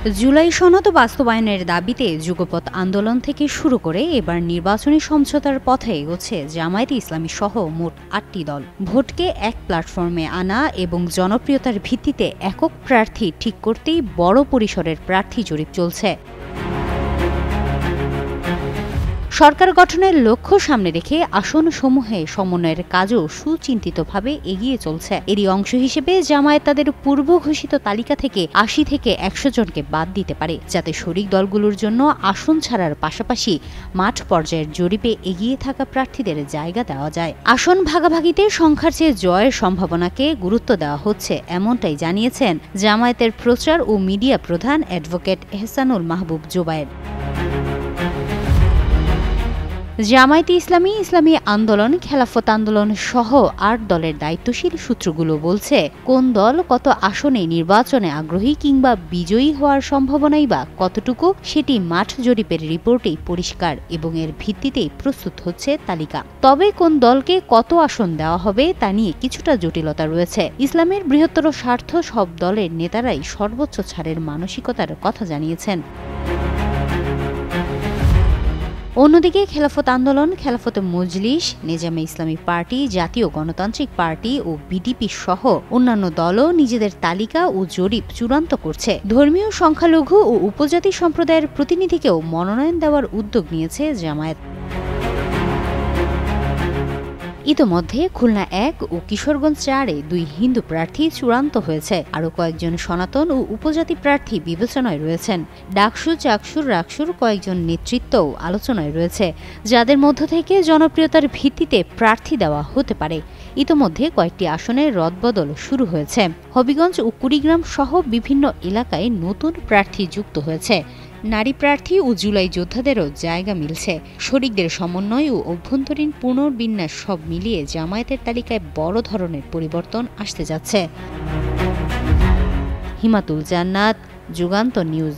জুলাই সনদ বাস্তবায়নের দাবিতে যুগপৎ আন্দোলন থেকে শুরু করে এবার নির্বাচনী সমঝোতার পথে এগোচ্ছে জামায়াতে ইসলামী সহ মোট ৮টি দল। ভোটকে এক প্ল্যাটফর্মে আনা এবং জনপ্রিয়তার ভিত্তিতে একক প্রার্থী ঠিক করতেই বড় পরিসরের প্রার্থী জরিপ চলছে। সরকার গঠনের লক্ষ্য সামনে রেখে আসনসমূহে সমন্বয়ের কাজও সুচিন্তিতভাবে এগিয়ে চলছে। এরই অংশ হিসেবে জামায়াত তাদের পূর্ব ঘোষিত তালিকা থেকে ৮০ থেকে ১০০ জনকে বাদ দিতে পারে, যাতে শরিক দলগুলোর জন্য আসন ছাড়ার পাশাপাশি মাঠ পর্যায়ের জরিপে এগিয়ে থাকা প্রার্থীদের জায়গা দেওয়া যায়। আসন ভাগাভাগিতে সংখ্যার চেয়ে জয়ের সম্ভাবনাকে গুরুত্ব দেওয়া হচ্ছে, এমনটাই জানিয়েছেন জামায়াতের প্রচার ও মিডিয়া প্রধান অ্যাডভোকেট এহসানুল মাহবুব জোবায়ের। জামায়াতে ইসলামী, ইসলামী আন্দোলন, খেলাফত আন্দোলন সহ ৮ দলের দায়িত্বশীল সূত্রগুলো বলছে, কোন দল কত আসনে নির্বাচনে আগ্রহী কিংবা বিজয়ী হওয়ার সম্ভাবনাই বা কতটুকু সেটি মাঠ জরিপের রিপোর্টেই পরিষ্কার এবং এর ভিত্তিতেই প্রস্তুত হচ্ছে তালিকা। তবে কোন দলকে কত আসন দেওয়া হবে তা নিয়ে কিছুটা জটিলতা রয়েছে। ইসলামের বৃহত্তর স্বার্থ সব দলের নেতারাই সর্বোচ্চ ছাড়ের মানসিকতার কথা জানিয়েছেন। অন্যদিকে খেলাফত আন্দোলন, খেলাফত মজলিস, নেজামে ইসলামী পার্টি, জাতীয় গণতান্ত্রিক পার্টি ও বিডিপি সহ অন্যান্য দলও নিজেদের তালিকা ও জরিপ চূড়ান্ত করছে। ধর্মীয় সংখ্যালঘু ও উপজাতি সম্প্রদায়ের প্রতিনিধিকেও মনোনয়ন দেওয়ার উদ্যোগ নিয়েছে জামায়াত। ইতোমধ্যে খুলনা ১ ও কিশোরগঞ্জ ৪-এ ২ হিন্দু প্রার্থী চূড়ান্ত হয়েছে। আরও কয়েকজন সনাতন ও উপজাতি প্রার্থী বিবেচনায় রয়েছেন। ডাকসু, চাকসুর, রাকসুর কয়েকজন নেতৃত্বও আলোচনায় রয়েছে, যাদের মধ্য থেকে জনপ্রিয়তার ভিত্তিতে প্রার্থী দেওয়া হতে পারে। ইতোমধ্যে কয়েকটি আসনে রদবদল শুরু হয়েছে। হবিগঞ্জ ও কুড়িগ্রাম সহ বিভিন্ন এলাকায় নতুন প্রার্থী যুক্ত হয়েছে। নারী প্রার্থী ও জুলাই যোদ্ধাদেরও জায়গা মিলছে। শরিকদের সমন্বয় ও অভ্যন্তরীণ পুনর্বিন্যাস সব মিলিয়ে জামায়াতের তালিকায় বড় ধরনের পরিবর্তন আসতে যাচ্ছে। হিমাতুল জান্নাত, যুগান্তর নিউজ।